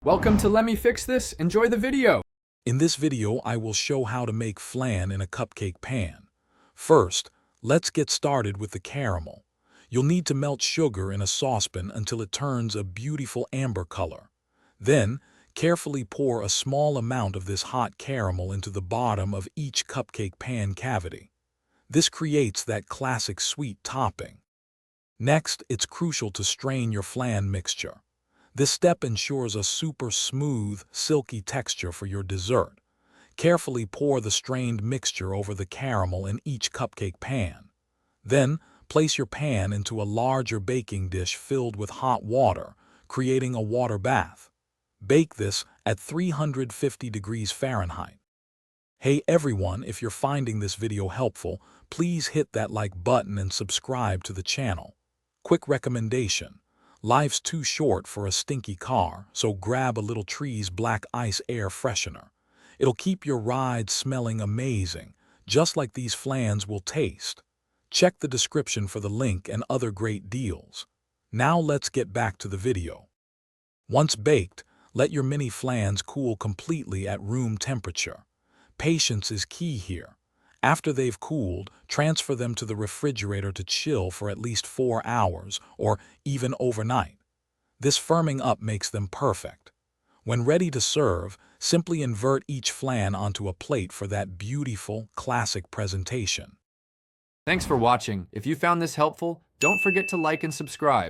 Welcome to Let Me Fix This. Enjoy the video. In this video, I will show how to make flan in a cupcake pan. First, let's get started with the caramel. You'll need to melt sugar in a saucepan until it turns a beautiful amber color. Then, carefully pour a small amount of this hot caramel into the bottom of each cupcake pan cavity. This creates that classic sweet topping. Next, it's crucial to strain your flan mixture. This step ensures a super smooth, silky texture for your dessert. Carefully pour the strained mixture over the caramel in each cupcake pan. Then, place your pan into a larger baking dish filled with hot water, creating a water bath. Bake this at 350 degrees Fahrenheit. Hey everyone, if you're finding this video helpful, please hit that like button and subscribe to the channel. Quick recommendation. Life's too short for a stinky car, so grab a little Tree's Black Ice Air Freshener. It'll keep your ride smelling amazing, just like these flans will taste. Check the description for the link and other great deals. Now let's get back to the video. Once baked, let your mini flans cool completely at room temperature. Patience is key here. After they've cooled, transfer them to the refrigerator to chill for at least 4 hours, or even overnight. This firming up makes them perfect. When ready to serve, simply invert each flan onto a plate for that beautiful, classic presentation. Thanks for watching. If you found this helpful, don't forget to like and subscribe.